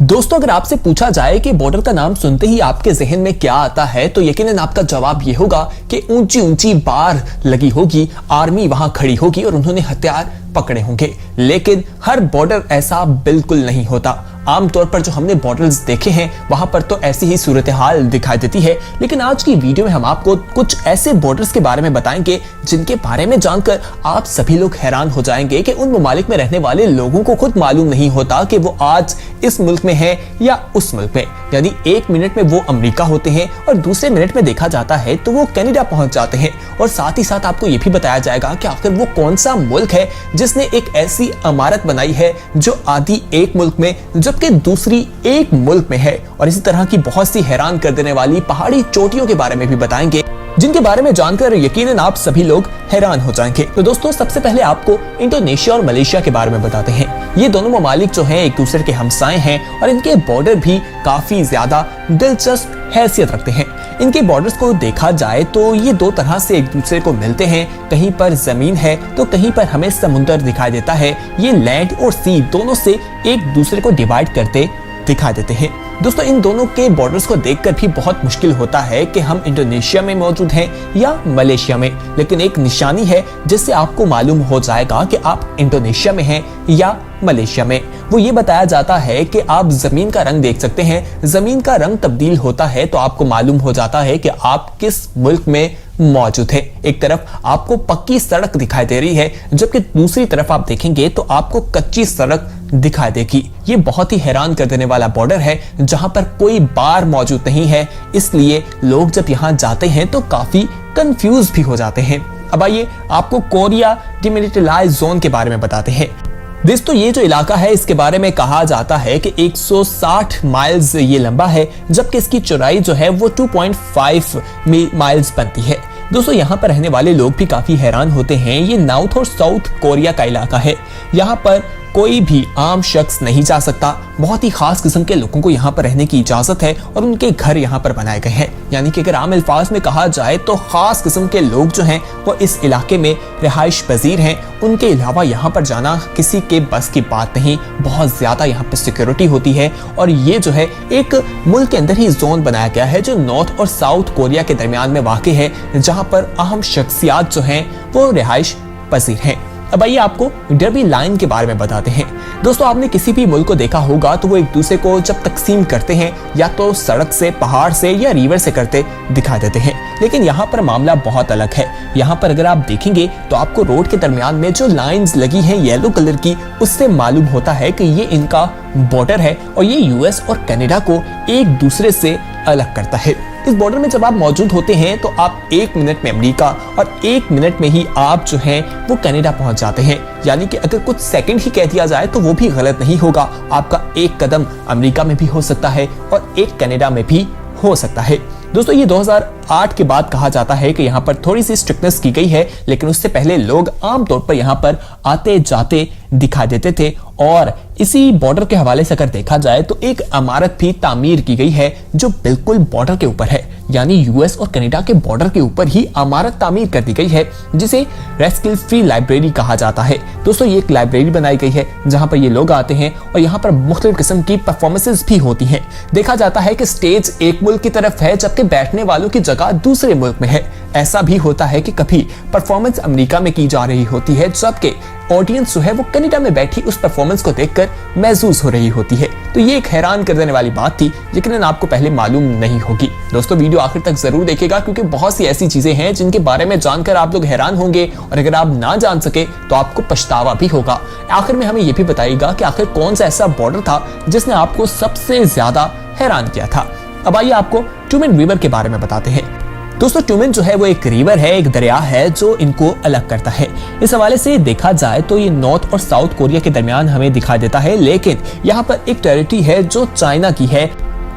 दोस्तों, अगर आपसे पूछा जाए कि बॉर्डर का नाम सुनते ही आपके जहन में क्या आता है, तो यकीनन आपका जवाब ये होगा कि ऊंची ऊंची बार लगी होगी, आर्मी वहां खड़ी होगी और उन्होंने हथियार पकड़े होंगे। लेकिन हर बॉर्डर ऐसा बिल्कुल नहीं होता। आमतौर पर जो हमने बॉर्डर्स देखे हैं वहां पर तो ऐसी ही सूरत हाल दिखाई देती है। लेकिन आज की वीडियो में हम आपको कुछ ऐसे बॉर्डर्स के बारे में बताएंगे जिनके बारे में जानकर आप सभी लोग हैरान हो जाएंगे कि उन ममालिक में रहने वाले लोगों को खुद मालूम नहीं होता कि वो आज इस मुल्क में है या उस मुल्क में। यानी एक मिनट में वो अमेरिका होते हैं और दूसरे मिनट में देखा जाता है तो वो कनाडा पहुंच जाते हैं। और साथ ही साथ आपको ये भी बताया जाएगा कि आखिर वो कौन सा मुल्क है जिसने एक ऐसी इमारत बनाई है जो आधी एक मुल्क में जबकि दूसरी एक मुल्क में है। और इसी तरह की बहुत सी हैरान कर देने वाली पहाड़ी चोटियों के बारे में भी बताएंगे जिनके बारे में जानकर यकीनन आप सभी लोग हैरान हो जाएंगे। तो दोस्तों, सबसे पहले आपको इंडोनेशिया और मलेशिया के बारे में बताते हैं। ये दोनों ममालिक जो हैं एक दूसरे के हमसाए हैं और इनके बॉर्डर भी काफी ज्यादा दिलचस्प हैसियत रखते हैं। इनके बॉर्डर्स को देखा जाए तो ये दो तरह से एक दूसरे को मिलते हैं। कहीं पर जमीन है तो कहीं पर हमें समुद्र दिखाई देता है। ये लैंड और सी दोनों से एक दूसरे को डिवाइड करते दिखाई देते हैं। दोस्तों, इन दोनों के बॉर्डर्स को देखकर भी बहुत मुश्किल होता है कि हम इंडोनेशिया में मौजूद हैं या मलेशिया में। लेकिन एक निशानी है जिससे आपको मालूम हो जाएगा कि आप इंडोनेशिया में हैं या मलेशिया में। वो ये बताया जाता है कि आप जमीन का रंग देख सकते हैं। जमीन का रंग तब्दील होता है तो आपको मालूम हो जाता है कि आप किस मुल्क में मौजूद है। एक तरफ आपको पक्की सड़क दिखाई दे रही है जबकि दूसरी तरफ आप देखेंगे तो आपको कच्ची सड़क दिखाई देगी। ये बहुत ही हैरान कर देने वाला बॉर्डर है जहां पर कोई बार मौजूद नहीं है। इसलिए लोग जब यहां जाते हैं तो काफी कंफ्यूज भी हो जाते हैं। अब आइए आपको कोरिया डिमिलिटराइज्ड जोन के बारे में बताते हैं। दोस्तों, ये जो इलाका है इसके बारे में कहा जाता है कि 160 माइल्स ये लंबा है जबकि इसकी चौड़ाई जो है वो 2.5 माइल्स बनती है। दोस्तों, यहाँ पर रहने वाले लोग भी काफी हैरान होते हैं। ये नॉर्थ और साउथ कोरिया का इलाका है। यहाँ पर कोई भी आम शख्स नहीं जा सकता। बहुत ही खास किस्म के लोगों को यहाँ पर रहने की इजाजत है और उनके घर यहाँ पर बनाए गए हैं। यानी कि अगर आम अल्फाज में कहा जाए तो खास किस्म के लोग जो हैं वो इस इलाके में रिहाइश पजीर हैं। उनके अलावा यहाँ पर जाना किसी के बस की बात नहीं। बहुत ज्यादा यहाँ पर सिक्योरिटी होती है और ये जो है एक मुल्क के अंदर ही जोन बनाया गया है जो नॉर्थ और साउथ कोरिया के दरमियान में वाक़ है, जहाँ पर अहम शख्सियात जो हैं वो रिहाइश पजीर हैं। अब आइए आपको डर्बी लाइन के बारे में बताते हैं। दोस्तों, आपने किसी भी मुल्क को देखा होगा तो वो एक दूसरे को जब तकसीम करते हैं या तो सड़क से, पहाड़ से या रिवर से करते दिखा देते हैं। लेकिन यहाँ पर मामला बहुत अलग है। यहाँ पर अगर आप देखेंगे तो आपको रोड के दरमियान में जो लाइंस लगी हैं येलो कलर की, उससे मालूम होता है कि ये इनका बॉर्डर है और ये यूएस और कनाडा को एक दूसरे से अलग करता है। इस बॉर्डर में जब आप मौजूद होते हैं तो आप एक मिनट में अमेरिका और एक मिनट में ही आप जो हैं वो कनाडा पहुंच जाते हैं। यानी कि अगर कुछ सेकंड ही कह दिया जाए तो वो भी गलत नहीं होगा। आपका एक कदम अमेरिका में भी हो सकता है और एक कनाडा में भी हो सकता है। दोस्तों, ये 2008 के बाद कहा जाता है कि यहाँ पर थोड़ी सी स्ट्रिक्टनेस की गई है, लेकिन उससे पहले लोग आमतौर पर यहाँ पर आते जाते दिखाई देते थे। और इसी बॉर्डर के हवाले से अगर देखा जाए तो एक इमारत भी तामीर की गई है जो बिल्कुल बॉर्डर के ऊपर है। यानी यूएस और कनाडा के बॉर्डर के ऊपर ही इमारत तामीर कर दी गई है जिसे रेस्किल फ्री लाइब्रेरी कहा जाता है। दोस्तों, ये एक लाइब्रेरी बनाई गई है जहां पर ये लोग आते हैं और यहाँ पर मुख्तलिफ किस्म की परफॉर्मेंसेस भी होती हैं। देखा जाता है कि स्टेज एक मुल्क की तरफ है जबकि बैठने वालों की जगह दूसरे मुल्क में है। ऐसा भी होता है कि कभी परफॉर्मेंस अमेरिका में की जा रही होती है जबकि ऑडियंस जो है वो कनाडा में बैठी उस परफॉर्मेंस को देखकर महसूस हो रही होती है। तो ये एक हैरान कर देने वाली बात थी लेकिन आपको पहले मालूम नहीं होगी। दोस्तों, वीडियो आखिर तक जरूर देखिएगा क्योंकि बहुत सी ऐसी चीजें हैं जिनके बारे में जानकर आप लोग हैरान होंगे और अगर आप ना जान सके तो आपको पछतावा भी होगा। आखिर में हमें यह भी बताइएगा कि आखिर कौन सा ऐसा बॉर्डर था जिसने आपको सबसे ज्यादा हैरान किया था। अब आइए आपको ट्यूमेन रिवर के बारे में बताते हैं। दोस्तों, ट्यूमेन जो है वो एक रिवर है, एक दरिया है जो इनको अलग करता है। इस हवाले से देखा जाए तो ये नॉर्थ और साउथ कोरिया के दरमियान हमें दिखाई देता है, लेकिन यहाँ पर एक टेरिटरी है जो चाइना की है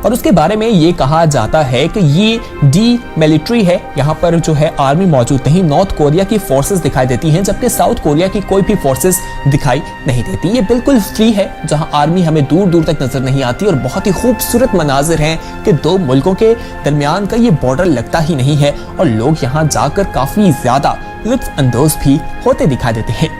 और उसके बारे में ये कहा जाता है कि ये डीमिलिट्री है। यहाँ पर जो है आर्मी मौजूद नहीं। नॉर्थ कोरिया की फोर्सेस दिखाई देती हैं जबकि साउथ कोरिया की कोई भी फोर्सेस दिखाई नहीं देती। ये बिल्कुल फ्री है जहाँ आर्मी हमें दूर दूर तक नजर नहीं आती और बहुत ही खूबसूरत मनाजिर हैं कि दो मुल्कों के दरमियान का ये बॉर्डर लगता ही नहीं है और लोग यहाँ जाकर काफी ज्यादा लुत्फ अंदोज भी होते दिखाई देते हैं।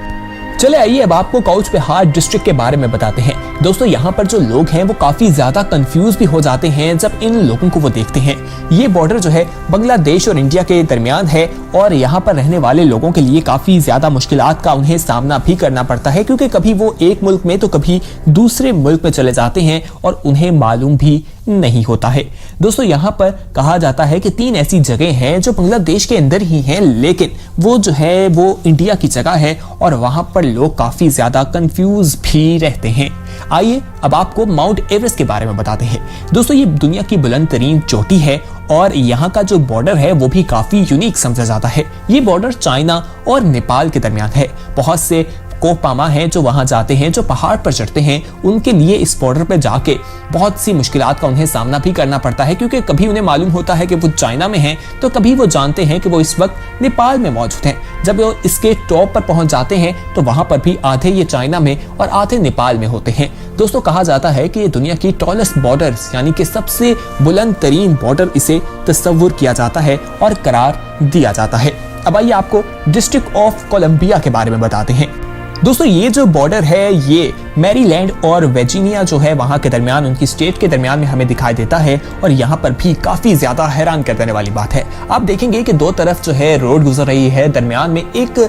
चले आइए अब आपको कौच बिहार डिस्ट्रिक्ट के बारे में बताते हैं। दोस्तों यहाँ पर जो लोग हैं वो काफी ज्यादा कंफ्यूज भी हो जाते हैं जब इन लोगों को वो देखते हैं। ये बॉर्डर जो है बांग्लादेश और इंडिया के दरमियान है और यहाँ पर रहने वाले लोगों के लिए काफी ज्यादा मुश्किलात का उन्हें सामना भी करना पड़ता है, क्योंकि कभी वो एक मुल्क में तो कभी दूसरे मुल्क में चले जाते हैं और उन्हें मालूम भी नहीं होता है। दोस्तों यहाँ पर कहा जाता है कि 3 ऐसी जगह हैं जो बांग्लादेश के अंदर ही हैं, लेकिन वो जो है वो इंडिया की जगह है और वहां पर लोग काफी ज्यादा कंफ्यूज भी रहते हैं। आइए अब आपको माउंट एवरेस्ट के बारे में बताते हैं। दोस्तों ये दुनिया की बुलंद तरीन चोटी है और यहाँ का जो बॉर्डर है वो भी काफी यूनिक समझा जाता है। ये बॉर्डर चाइना और नेपाल के दरमियान है। बहुत से कोहपामा हैं जो वहां जाते हैं, जो पहाड़ पर चढ़ते हैं, उनके लिए इस बॉर्डर पर जाके बहुत सी मुश्किलात का उन्हें सामना भी करना पड़ता है, क्योंकि कभी उन्हें मालूम होता है कि वो चाइना में हैं, तो कभी वो जानते हैं कि वो इस वक्त नेपाल में मौजूद हैं। जब वो इसके टॉप पर पहुंच जाते हैं तो वहां पर भी आधे ये चाइना में और आधे नेपाल में होते हैं। दोस्तों कहा जाता है कि ये दुनिया की टॉलेस्ट बॉर्डर यानी कि सबसे बुलंद तरीन बॉर्डर इसे तस्वुर किया जाता है और करार दिया जाता है। अब आइए आपको डिस्ट्रिक्ट ऑफ कोलंबिया के बारे में बताते हैं। दोस्तों ये जो बॉर्डर है ये मैरीलैंड और वर्जीनिया जो है वहां के दरमियान, उनकी स्टेट के दरमियान में हमें दिखाई देता है और यहाँ पर भी काफी ज्यादा हैरान कर देने वाली बात है। आप देखेंगे कि 2 तरफ जो है रोड गुजर रही है, दरमियान में एक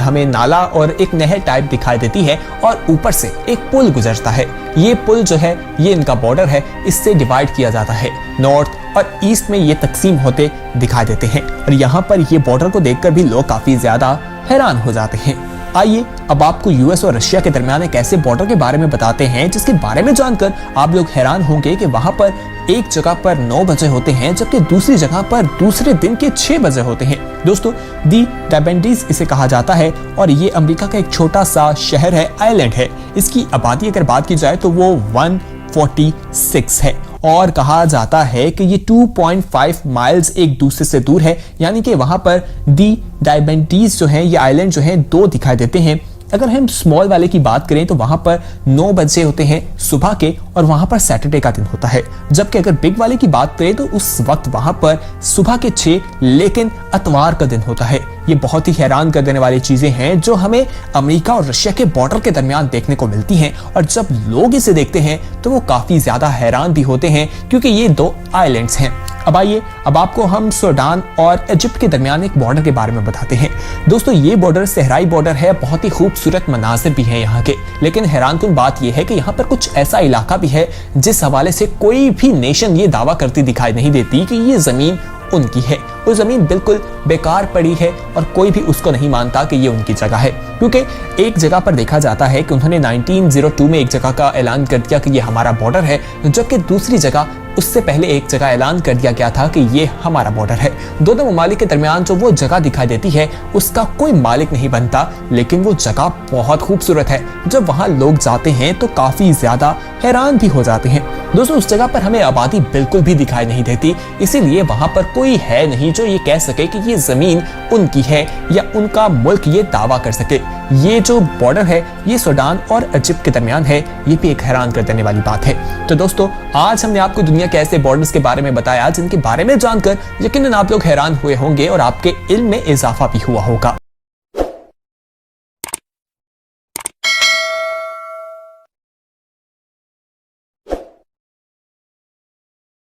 हमें नाला और एक नहर टाइप दिखाई देती है और ऊपर से एक पुल गुजरता है। ये पुल जो है ये इनका बॉर्डर है, इससे डिवाइड किया जाता है। नॉर्थ और ईस्ट में ये तकसीम होते दिखाई देते हैं और यहाँ पर ये बॉर्डर को देखकर भी लोग काफी ज्यादा हैरान हो जाते हैं। आइए अब आपको यूएस और रशिया के दरमियान एक ऐसे बॉर्डर के बारे में बताते हैं जिसके बारे में जानकर आप लोग हैरान होंगे कि वहां पर एक जगह पर 9 बजे होते हैं जबकि दूसरी जगह पर दूसरे दिन के 6 बजे होते हैं। दोस्तों दी डायबेंडीज इसे कहा जाता है और ये अमेरिका का एक छोटा सा शहर है, आइलैंड है। इसकी आबादी अगर बात की जाए तो वो 146 है और कहा जाता है कि ये 2.5 माइल्स एक दूसरे से दूर है, यानी कि वहां पर दी डायबेंटीज जो है ये आइलैंड जो है 2 दिखाई देते हैं। अगर हम स्मॉल वाले की बात करें तो वहां पर 9 बजे होते हैं सुबह के और वहां पर सैटरडे का दिन होता है, जबकि अगर बिग वाले की बात करें तो उस वक्त वहां पर सुबह के 6 लेकिन इतवार का दिन होता है। ये बहुत ही हैरान कर देने वाली चीजें हैं जो हमें अमेरिका और रशिया के बॉर्डर के दरमियान देखने को मिलती हैं और जब लोग इसे देखते हैं तो वो काफी ज्यादा हैरान भी होते हैं क्योंकि ये 2 आइलैंड्स हैं। अब आइए अब आपको हम सूडान और इजिप्ट के दरमियान एक बॉर्डर के बारे में बताते हैं। दोस्तों ये बॉर्डर सहराई बॉर्डर है, बहुत ही खूबसूरत मनाजिर भी है यहाँ के, लेकिन हैरानकुन बात यह है कि यहाँ पर कुछ ऐसा इलाका भी है जिस हवाले से कोई भी नेशन ये दावा करती दिखाई नहीं देती कि ये जमीन उनकी है। वो जमीन बिल्कुल बेकार पड़ी है और कोई भी उसको नहीं मानता कि ये उनकी जगह है, क्योंकि एक जगह पर देखा जाता है कि उन्होंने 1902 में एक जगह का ऐलान कर दिया कि ये हमारा बॉर्डर है, जबकि दूसरी जगह उससे पहले एक जगह ऐलान कर दिया गया था कि ये हमारा बॉर्डर है। दोनों ममालिक के दरमियान जो वो जगह दिखाई देती है उसका कोई मालिक नहीं बनता, लेकिन वो जगह बहुत खूबसूरत है। जब वहां लोग जाते हैं तो काफी ज्यादा हैरान भी हो जाते हैं। दोस्तों उस जगह पर हमें आबादी बिल्कुल भी दिखाई नहीं देती, इसीलिए वहां पर कोई है नहीं जो ये कह सके कि ये जमीन उनकी है या उनका मुल्क ये दावा कर सके। ये जो बॉर्डर है ये सूडान और इजिप्ट के दरमियान है, ये भी एक हैरान कर देने वाली बात है। तो दोस्तों आज हमने आपको दुनिया के ऐसे बॉर्डर्स के बारे में बताया जिनके बारे में जानकर यकीनन आप लोग हैरान हुए होंगे और आपके इल्म में इजाफा भी हुआ होगा।